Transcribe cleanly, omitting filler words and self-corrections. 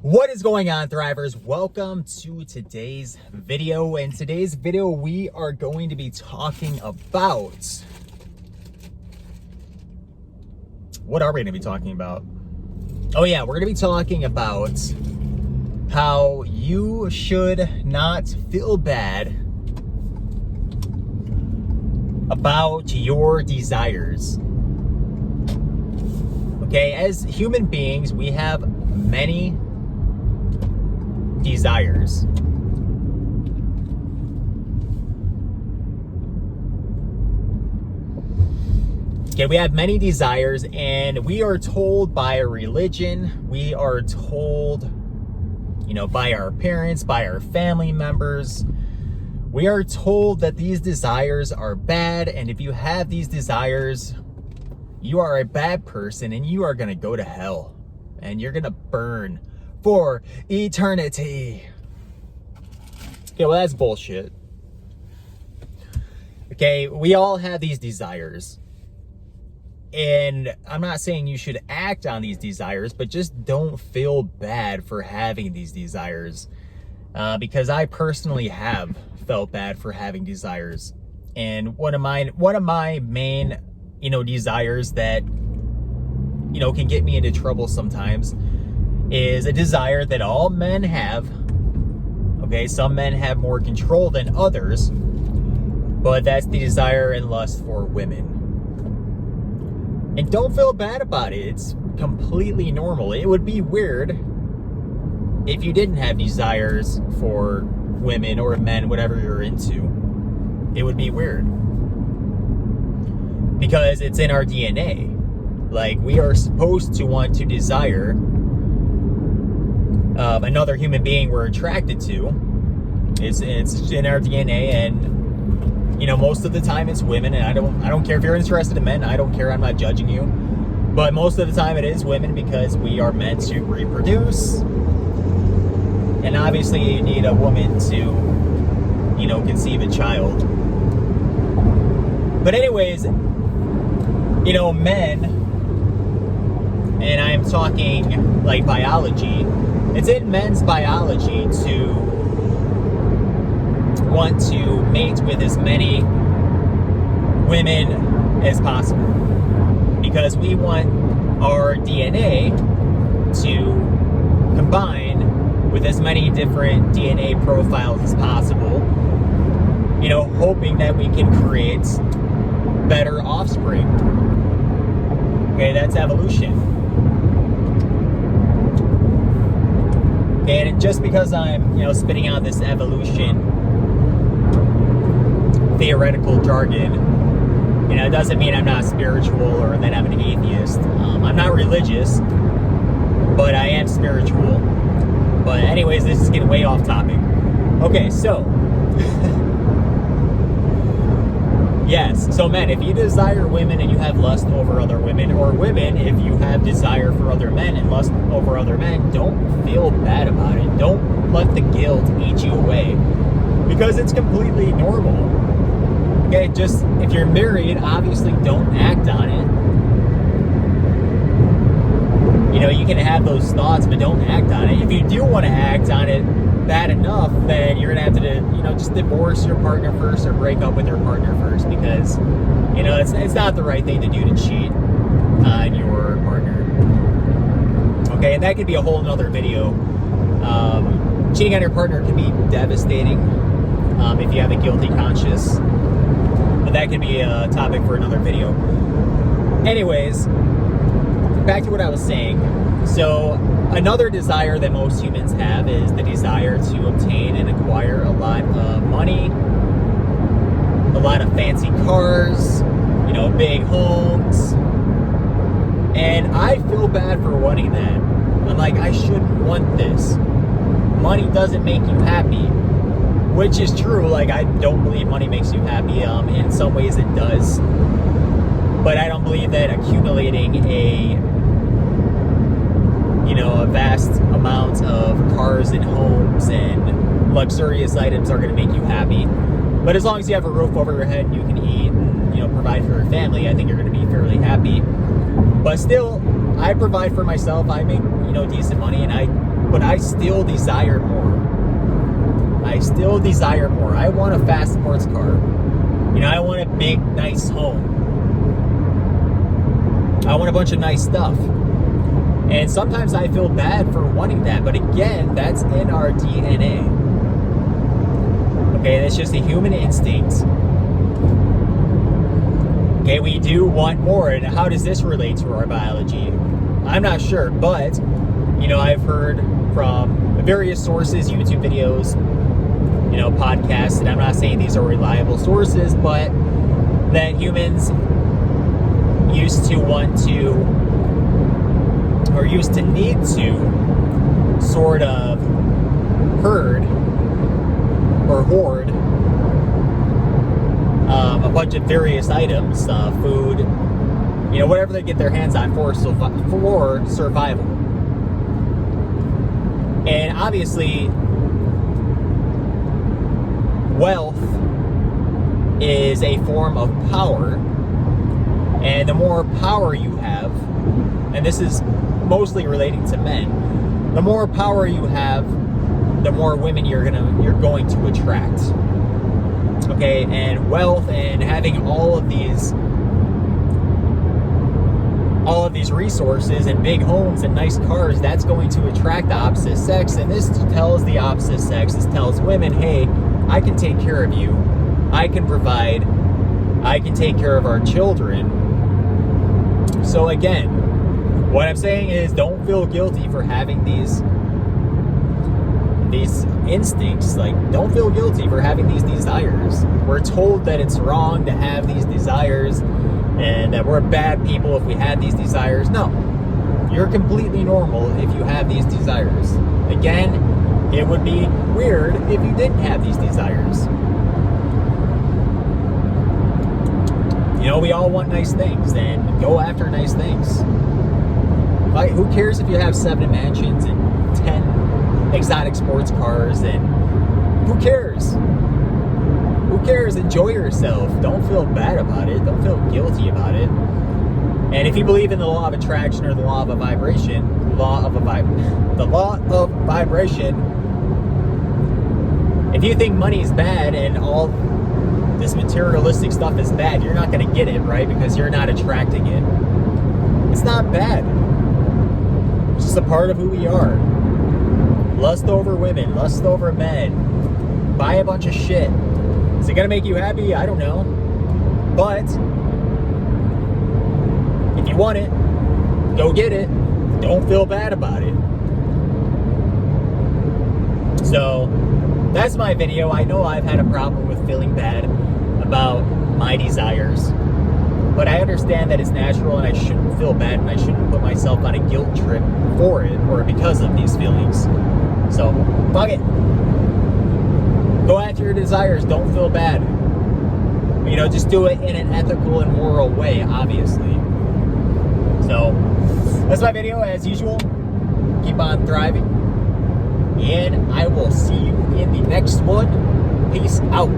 What is going on, Thrivers? Welcome to today's video. In today's video, we are going to be talking about... What are we going to be talking about? Oh yeah, we're going to be talking about how you should not feel bad about your desires. Okay, as human beings, we have many desires. Okay, we have many desires, and we are told by a religion, we are told, by our parents, by our family members, we are told that these desires are bad, and if you have these desires, you are a bad person, and you are going to go to hell, and you're going to burn for eternity. Okay, well, that's bullshit. Okay, we all have these desires. And I'm not saying you should act on these desires, but just don't feel bad for having these desires. Because I personally have felt bad for having desires. And one of my main, desires that, can get me into trouble sometimes is a desire that all men have. Okay, some men have more control than others, but that's the desire and lust for women. And don't feel bad about it. It's completely normal. It would be weird if you didn't have desires for women or men, whatever you're into. It would be weird. Because it's in our DNA. Like, we are supposed to want to desire another human being we're attracted to. It's in our DNA, and most of the time it's women, and I don't care if you're interested in men. I don't care. I'm not judging you, but most of the time it is women, because we are meant to reproduce, and obviously you need a woman to conceive a child. But anyways, men, and I'm talking like biology, it's in men's biology to want to mate with as many women as possible, because we want our DNA to combine with as many different DNA profiles as possible, hoping that we can create better offspring. Okay, that's evolution. And just because I'm, spitting out this evolution theoretical jargon, it doesn't mean I'm not spiritual or that I'm an atheist. I'm not religious, but I am spiritual. But anyways, this is getting way off topic. Okay, so yes, so men, if you desire women and you have lust over other women, or women, if you have desire for other men and lust over other men, don't feel bad about it. Don't let the guilt eat you away, because it's completely normal. Okay, just if you're married, obviously don't act on it. You can have those thoughts, but don't act on it. If you do want to act on it bad enough, then you're gonna have to, just divorce your partner first, or break up with your partner first, because, it's not the right thing to do to cheat on your partner. Okay, and that could be a whole nother video. Cheating on your partner can be devastating if you have a guilty conscience, but that could be a topic for another video. Anyways, back to what I was saying. So another desire that most humans have is the desire to obtain and acquire a lot of money, a lot of fancy cars, big homes. And I feel bad for wanting that. I'm like, I shouldn't want this. Money doesn't make you happy, which is true. Like, I don't believe money makes you happy. In some ways it does. But I don't believe that accumulating a vast amount of cars and homes and luxurious items are going to make you happy. But as long as you have a roof over your head and you can eat and, provide for your family, I think you're going to be fairly happy. But still, I provide for myself. I make, decent money, and I but I still desire more. I still desire more. I want a fast sports car. You know, I want a big, nice home. I want a bunch of nice stuff. And sometimes I feel bad for wanting that, but again, that's in our DNA. Okay, that's just a human instinct. Okay, we do want more. And how does this relate to our biology? I'm not sure, but, you know, I've heard from various sources, YouTube videos, you know, podcasts, and I'm not saying these are reliable sources, but that humans used to want to, or used to need to, sort of herd or hoard a bunch of various items, food, you know, whatever they get their hands on for survival. And obviously, wealth is a form of power, and the more power you have, and this is mostly relating to men, the more power you have, the more women you're going to attract. Okay, and wealth and having all of these resources and big homes and nice cars, that's going to attract the opposite sex. And this tells the opposite sex, this tells women, hey, I can take care of you, I can provide, I can take care of our children. So again, what I'm saying is, don't feel guilty for having these instincts. Like, don't feel guilty for having these desires. We're told that it's wrong to have these desires and that we're bad people if we have these desires. No, you're completely normal if you have these desires. Again, it would be weird if you didn't have these desires. You know, we all want nice things, and go after nice things. Like, who cares if you have 7 mansions and 10 exotic sports cars, and who cares? Who cares? Enjoy yourself. Don't feel bad about it. Don't feel guilty about it. And if you believe in the law of attraction or the law of vibration, if you think money is bad and all this materialistic stuff is bad, you're not going to get it, right? Because you're not attracting it. It's not bad. It's just a part of who we are. Lust over women, lust over men, buy a bunch of shit. Is it gonna make you happy? I don't know. But if you want it, go get it. Don't feel bad about it. So that's my video. I know I've had a problem with feeling bad about my desires, but I understand that it's natural and I shouldn't feel bad and I shouldn't put myself on a guilt trip for it or because of these feelings. So, fuck it. Go after your desires. Don't feel bad. You know, just do it in an ethical and moral way, obviously. So, that's my video as usual. Keep on thriving. And I will see you in the next one. Peace out.